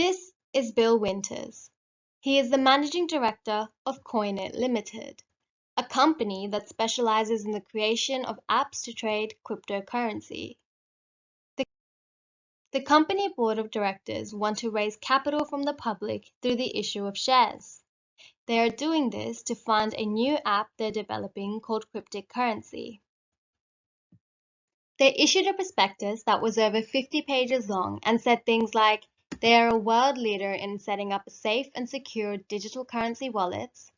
This is Bill Winters. He is the Managing Director of Coinit Limited, a company that specializes in the creation of apps to trade cryptocurrency. The company board of directors want to raise capital from the public through the issue of shares. They are doing this to fund a new app they're developing called Cryptic Currency. They issued a prospectus that was over 50 pages long and said things like, they are a world leader in setting up safe and secure digital currency wallets.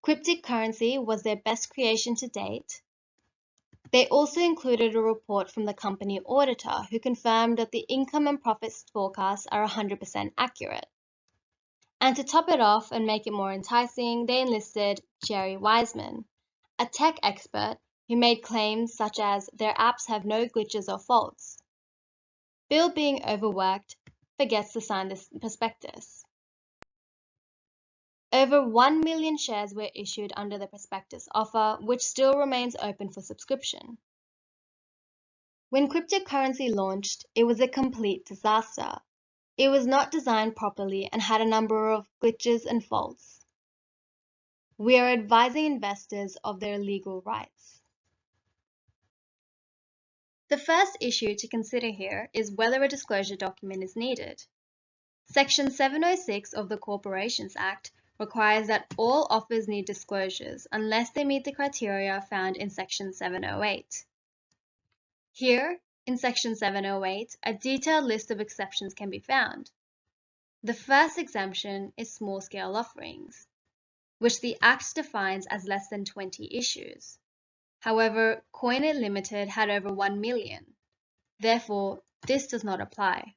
Cryptic currency was their best creation to date. They also included a report from the company auditor who confirmed that the income and profits forecasts are 100% accurate. And to top it off and make it more enticing, they enlisted Jerry Wiseman, a tech expert who made claims such as their apps have no glitches or faults. Bill, being overworked, forgets to sign this prospectus. Over 1 million shares were issued under the prospectus offer, which still remains open for subscription. When cryptocurrency launched, it was a complete disaster. It was not designed properly and had a number of glitches and faults. We are advising investors of their legal rights. The first issue to consider here is whether a disclosure document is needed. Section 706 of the Corporations Act requires that all offers need disclosures unless they meet the criteria found in Section 708. Here, in Section 708, a detailed list of exceptions can be found. The first exemption is small-scale offerings, which the Act defines as less than 20 issues. However, Coinit Limited had over 1 million. Therefore, this does not apply.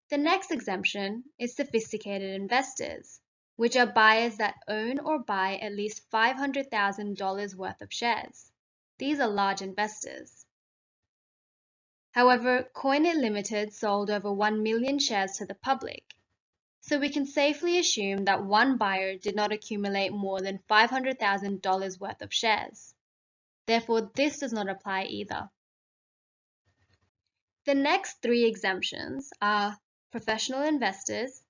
The next exemption is sophisticated investors, which are buyers that own or buy at least $500,000 worth of shares. These are large investors. However, Coinit Limited sold over 1 million shares to the public, so we can safely assume that one buyer did not accumulate more than $500,000 worth of shares. Therefore, this does not apply either. The next three exemptions are professional investors,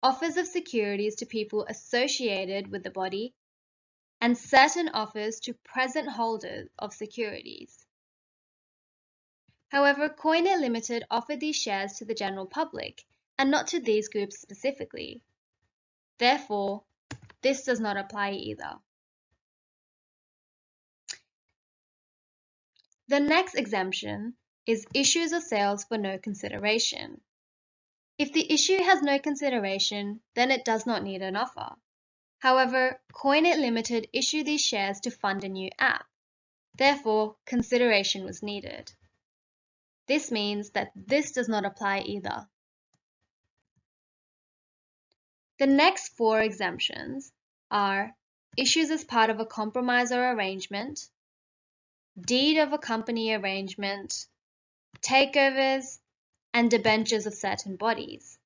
offers of securities to people associated with the body, and certain offers to present holders of securities. However, Coinit Limited offered these shares to the general public and not to these groups specifically. Therefore, this does not apply either. The next exemption is issues or sales for no consideration. If the issue has no consideration, then it does not need an offer. However, Coinit Limited issued these shares to fund a new app. Therefore, consideration was needed. This means that this does not apply either. The next four exemptions are issues as part of a compromise or arrangement, deed of a company arrangement, takeovers, and debentures of certain bodies.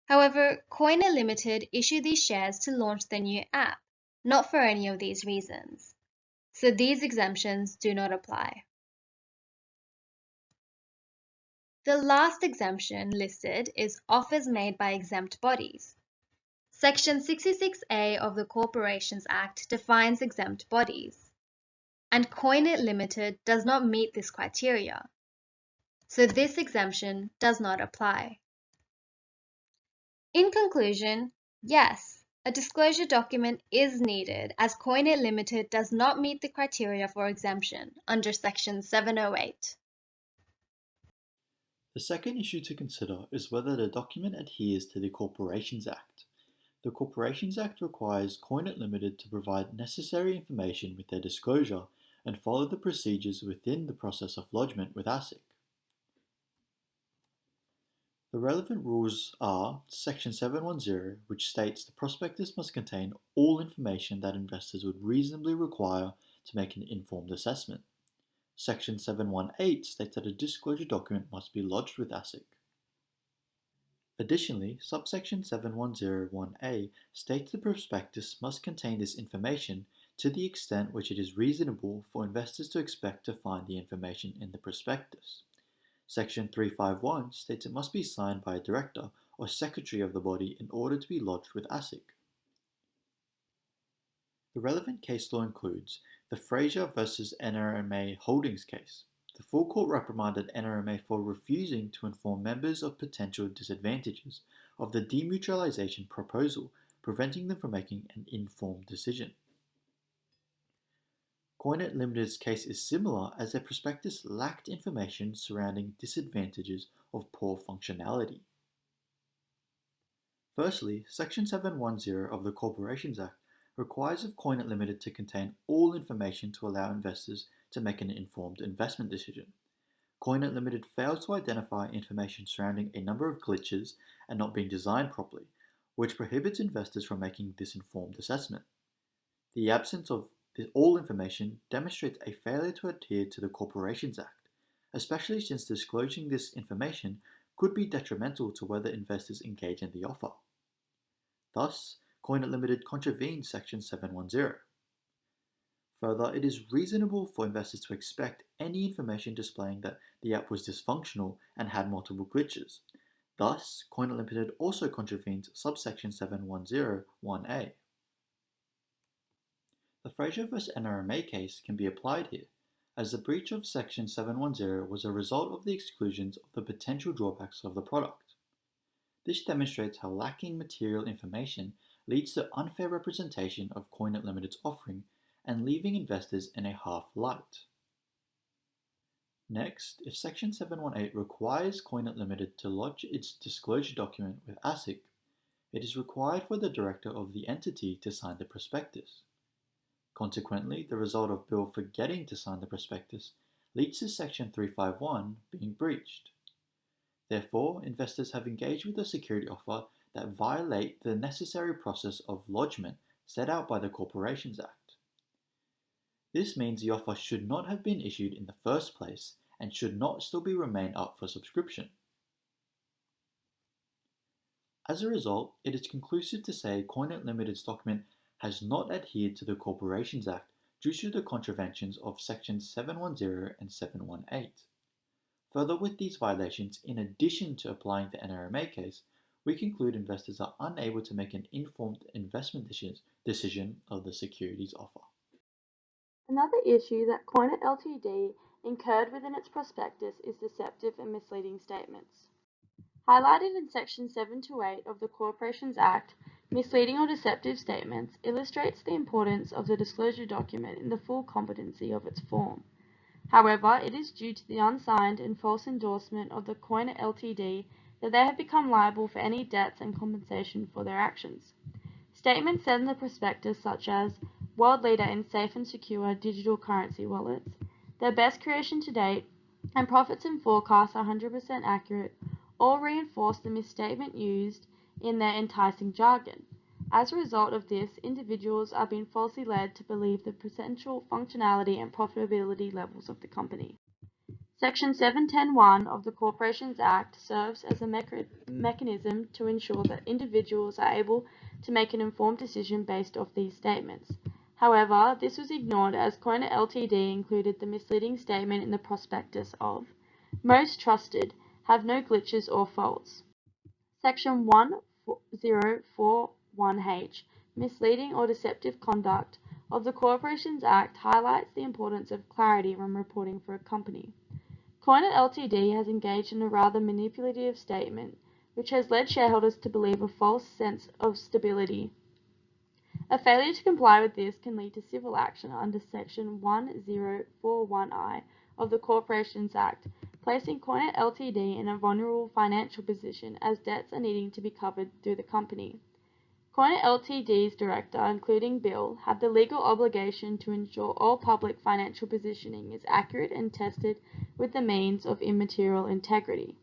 However, Coinit Limited issued these shares to launch their new app, not for any of these reasons. So these exemptions do not apply. The last exemption listed is offers made by exempt bodies. Section 66A of the Corporations Act defines exempt bodies, and Coinit Limited does not meet this criteria. So this exemption does not apply. In conclusion, yes, a disclosure document is needed as Coinit Limited does not meet the criteria for exemption under Section 708. The second issue to consider is whether the document adheres to the Corporations Act. The Corporations Act requires Coinit Limited to provide necessary information with their disclosure and follow the procedures within the process of lodgement with ASIC. The relevant rules are Section 710, which states the prospectus must contain all information that investors would reasonably require to make an informed assessment. Section 718 states that a disclosure document must be lodged with ASIC. Additionally, subsection 7101A states the prospectus must contain this information to the extent which it is reasonable for investors to expect to find the information in the prospectus. Section 351 states it must be signed by a director or secretary of the body in order to be lodged with ASIC. The relevant case law includes the Fraser versus NRMA Holdings case. The full court reprimanded NRMA for refusing to inform members of potential disadvantages of the demutualization proposal, preventing them from making an informed decision. Coinet Limited's case is similar as their prospectus lacked information surrounding disadvantages of poor functionality. Firstly, Section 710 of the Corporations Act requires of Coinet Limited to contain all information to allow investors to make an informed investment decision. Coinet Limited fails to identify information surrounding a number of glitches and not being designed properly, which prohibits investors from making this informed assessment. The absence of all information demonstrates a failure to adhere to the Corporations Act, especially since disclosing this information could be detrimental to whether investors engage in the offer. Thus, Coinet Limited contravenes Section 710. Further, it is reasonable for investors to expect any information displaying that the app was dysfunctional and had multiple glitches. Thus, Coinet Limited also contravenes subsection 710(1)(a). The Fraser vs. NRMA case can be applied here, as the breach of Section 710 was a result of the exclusions of the potential drawbacks of the product. This demonstrates how lacking material information leads to unfair representation of Coinet Limited's offering and leaving investors in a half light. Next, if Section 718 requires Coinet Limited to lodge its disclosure document with ASIC, it is required for the director of the entity to sign the prospectus. Consequently, the result of Bill forgetting to sign the prospectus leads to Section 351 being breached. Therefore, investors have engaged with a security offer that violate the necessary process of lodgement set out by the Corporations Act. This means the offer should not have been issued in the first place and should not still be remain up for subscription. As a result, it is conclusive to say Coinet Limited's document has not adhered to the Corporations Act due to the contraventions of Sections 710 and 718. Further, with these violations, in addition to applying the NRMA case, we conclude investors are unable to make an informed investment decision of the securities offer. Another issue that Coinet Ltd incurred within its prospectus is deceptive and misleading statements. Highlighted in Section 728 of the Corporations Act, misleading or deceptive statements illustrates the importance of the disclosure document in the full competency of its form. However, it is due to the unsigned and false endorsement of the Coinet Ltd that they have become liable for any debts and compensation for their actions. Statements said in the prospectus such as world leader in safe and secure digital currency wallets, their best creation to date, and profits and forecasts are 100% accurate, all reinforce the misstatement used in their enticing jargon. As a result of this, individuals are being falsely led to believe the potential functionality and profitability levels of the company. Section 710(1) of the Corporations Act serves as a mechanism to ensure that individuals are able to make an informed decision based off these statements. However, this was ignored as Coinet Ltd included the misleading statement in the prospectus of most trusted, have no glitches or faults. Section 1041H, misleading or deceptive conduct of the Corporations Act highlights the importance of clarity when reporting for a company. Coinet Ltd has engaged in a rather manipulative statement, which has led shareholders to believe a false sense of stability. A failure to comply with this can lead to civil action under Section 1041I of the Corporations Act, placing Coinet Ltd in a vulnerable financial position as debts are needing to be covered through the company. Coinet Ltd's director, including Bill, have the legal obligation to ensure all public financial positioning is accurate and tested with the means of immaterial integrity.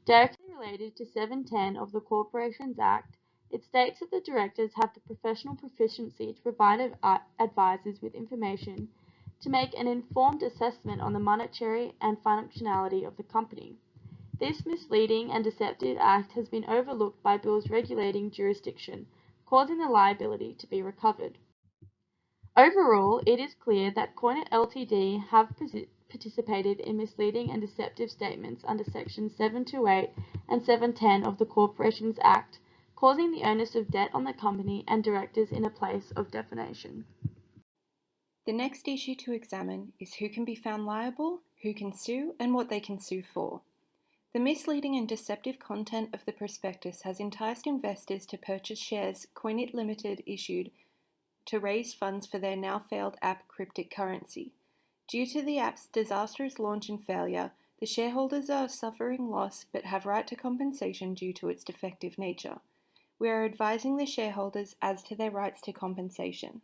Directly related to 710 of the Corporations Act, it states that the directors have the professional proficiency to provide advisors with information to make an informed assessment on the monetary and functionality of the company. This misleading and deceptive act has been overlooked by Bill's regulating jurisdiction, causing the liability to be recovered. Overall, it is clear that Coinet Ltd have participated in misleading and deceptive statements under Sections 728 and 710 of the Corporations Act, causing the onus of debt on the company and directors in a place of defamation. The next issue to examine is who can be found liable, who can sue, and what they can sue for. The misleading and deceptive content of the prospectus has enticed investors to purchase shares Gunneet Limited issued to raise funds for their now failed app Cryptic Currency. Due to the app's disastrous launch and failure, the shareholders are suffering loss but have right to compensation due to its defective nature. We are advising the shareholders as to their rights to compensation.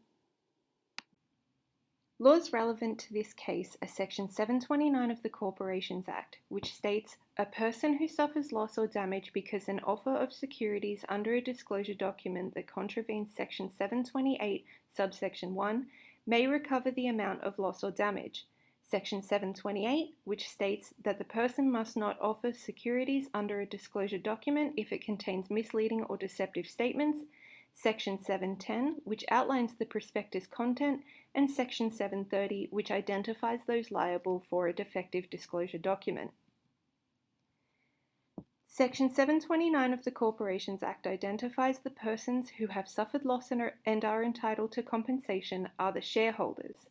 Laws relevant to this case are Section 729 of the Corporations Act, which states, "A person who suffers loss or damage because an offer of securities under a disclosure document that contravenes Section 728, subsection 1, may recover the amount of loss or damage." Section 728, which states that the person must not offer securities under a disclosure document if it contains misleading or deceptive statements. Section 710, which outlines the prospectus content, and Section 730, which identifies those liable for a defective disclosure document. Section 729 of the Corporations Act identifies the persons who have suffered loss and are entitled to compensation are the shareholders.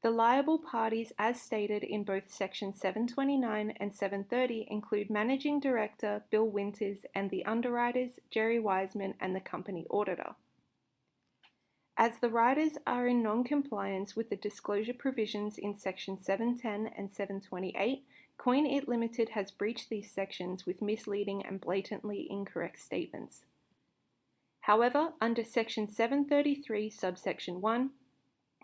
The liable parties, as stated in both Section 729 and 730, include Managing Director Bill Winters and the underwriters Jerry Wiseman and the company auditor. As the writers are in non-compliance with the disclosure provisions in Section 710 and 728, Gunneet Limited has breached these sections with misleading and blatantly incorrect statements. However, under Section 733, subsection 1,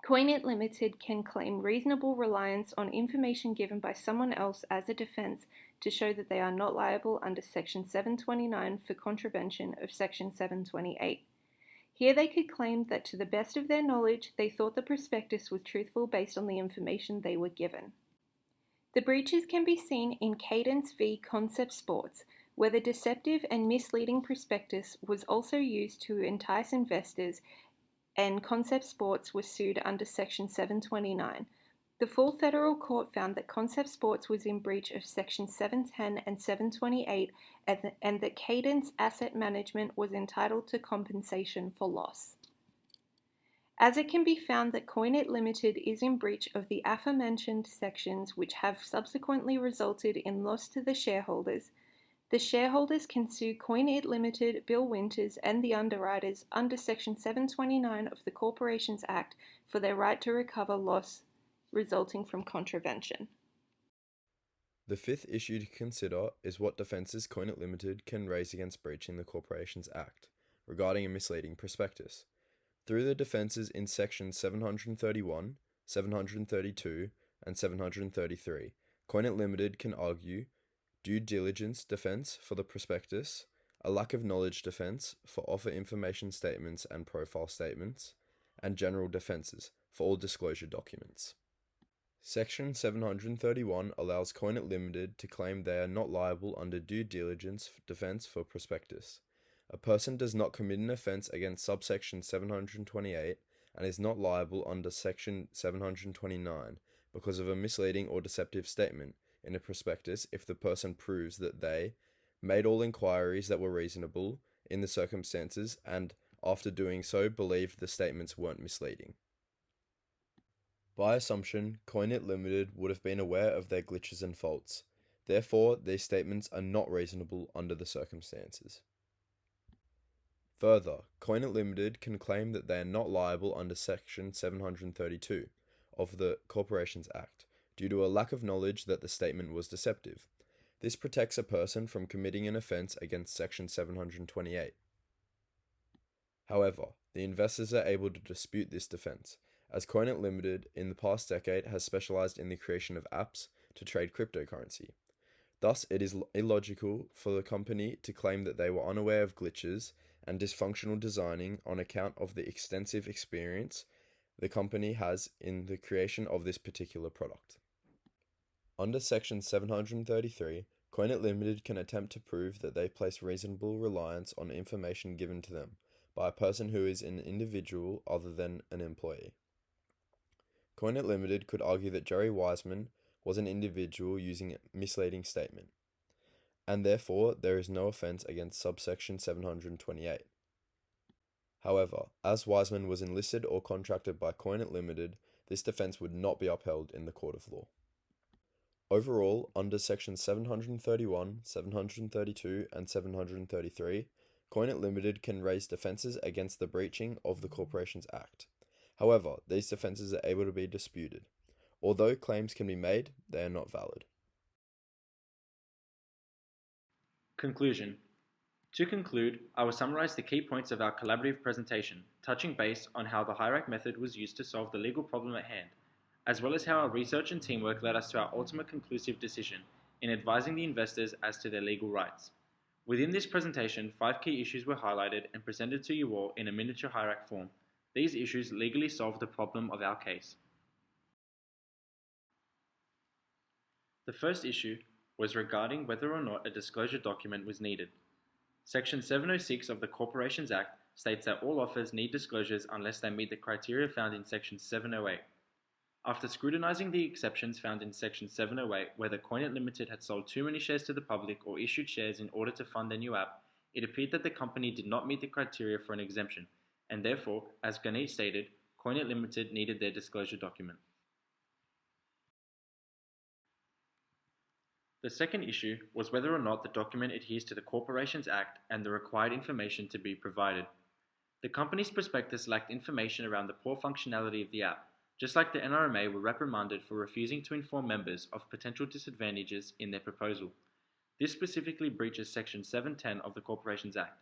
Gunneet Limited can claim reasonable reliance on information given by someone else as a defence to show that they are not liable under Section 729 for contravention of Section 728. Here they could claim that to the best of their knowledge, they thought the prospectus was truthful based on the information they were given. The breaches can be seen in Cadence v. Concept Sports, where the deceptive and misleading prospectus was also used to entice investors, and Concept Sports was sued under Section 729. The full federal court found that Concept Sports was in breach of Section 710 and 728 and that Cadence Asset Management was entitled to compensation for loss. As it can be found that Gunneet Limited is in breach of the aforementioned sections which have subsequently resulted in loss to the shareholders can sue Gunneet Limited, Bill Winters, and the underwriters under Section 729 of the Corporations Act for their right to recover loss resulting from contravention. The fifth issue to consider is what defences Gunneet Limited can raise against breaching the Corporations Act regarding a misleading prospectus. Through the defences in Sections 731, 732, and 733, Gunneet Limited can argue due diligence defence for the prospectus, a lack of knowledge defence for offer information statements and profile statements, and general defences for all disclosure documents. Section 731 allows Gunneet Limited to claim they are not liable under due diligence defence for prospectus. A person does not commit an offence against subsection 728 and is not liable under section 729 because of a misleading or deceptive statement in a prospectus if the person proves that they made all inquiries that were reasonable in the circumstances and, after doing so, believed the statements weren't misleading. By assumption, Gunneet Limited would have been aware of their glitches and faults. Therefore, these statements are not reasonable under the circumstances. Further, Gunneet Limited can claim that they are not liable under Section 732 of the Corporations Act due to a lack of knowledge that the statement was deceptive. This protects a person from committing an offence against Section 728. However, the investors are able to dispute this defence, as Gunneet Limited in the past decade has specialised in the creation of apps to trade cryptocurrency. Thus, it is illogical for the company to claim that they were unaware of glitches and dysfunctional designing on account of the extensive experience the company has in the creation of this particular product. Under Section 733, Gunneet Limited can attempt to prove that they place reasonable reliance on information given to them by a person who is an individual other than an employee. CoinIt Limited could argue that Jerry Wiseman was an individual using a misleading statement, and therefore there is no offence against subsection 728. However, as Wiseman was enlisted or contracted by CoinIt Limited, this defence would not be upheld in the court of law. Overall, under sections 731, 732, and 733, CoinIt Limited can raise defences against the breaching of the Corporations Act. However, these defences are able to be disputed. Although claims can be made, they are not valid. Conclusion. To conclude, I will summarise the key points of our collaborative presentation, touching base on how the hierarchy method was used to solve the legal problem at hand, as well as how our research and teamwork led us to our ultimate conclusive decision in advising the investors as to their legal rights. Within this presentation, 5 key issues were highlighted and presented to you all in a miniature hierarchy form. These issues legally solve the problem of our case. The first issue was regarding whether or not a disclosure document was needed. Section 706 of the Corporations Act states that all offers need disclosures unless they meet the criteria found in Section 708. After scrutinising the exceptions found in Section 708, whether CoinIt Limited had sold too many shares to the public or issued shares in order to fund their new app, it appeared that the company did not meet the criteria for an exemption, and therefore, as Gunneet stated, CoinIt Limited needed their disclosure document. The second issue was whether or not the document adheres to the Corporations Act and the required information to be provided. The company's prospectus lacked information around the poor functionality of the app, just like the NRMA were reprimanded for refusing to inform members of potential disadvantages in their proposal. This specifically breaches Section 710 of the Corporations Act.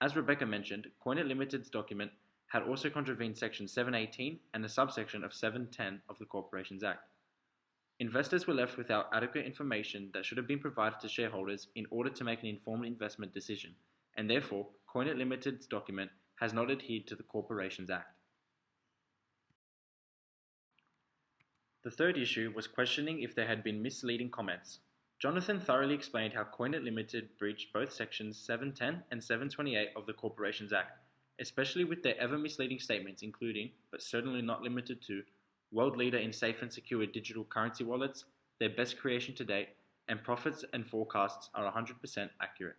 As Rebecca mentioned, CoinIt Limited's document had also contravened Section 718 and a subsection of 710 of the Corporations Act. Investors were left without adequate information that should have been provided to shareholders in order to make an informed investment decision, and therefore, CoinIt Limited's document has not adhered to the Corporations Act. The third issue was questioning if there had been misleading comments. Jonathan thoroughly explained how CoinIt Limited breached both sections 710 and 728 of the Corporations Act, especially with their ever misleading statements including, but certainly not limited to, world leader in safe and secure digital currency wallets, their best creation to date, and profits and forecasts are 100% accurate.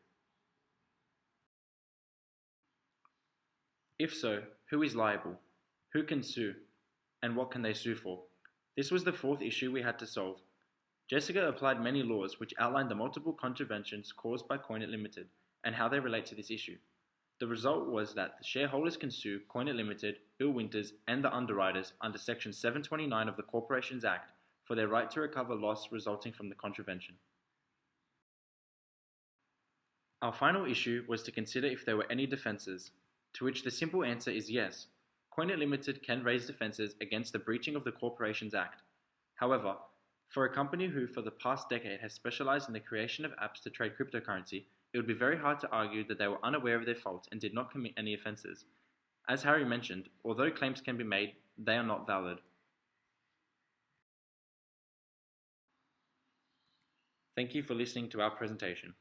If so, who is liable? Who can sue? And what can they sue for? This was the fourth issue we had to solve. Jessica applied many laws which outlined the multiple contraventions caused by CoinIt Limited and how they relate to this issue. The result was that the shareholders can sue CoinIt Limited, Bill Winters, and the underwriters under Section 729 of the Corporations Act for their right to recover loss resulting from the contravention. Our final issue was to consider if there were any defences, to which the simple answer is yes. CoinIt Limited can raise defences against the breaching of the Corporations Act. However, for a company who for the past decade has specialised in the creation of apps to trade cryptocurrency, it would be very hard to argue that they were unaware of their faults and did not commit any offences. As Harry mentioned, although claims can be made, they are not valid. Thank you for listening to our presentation.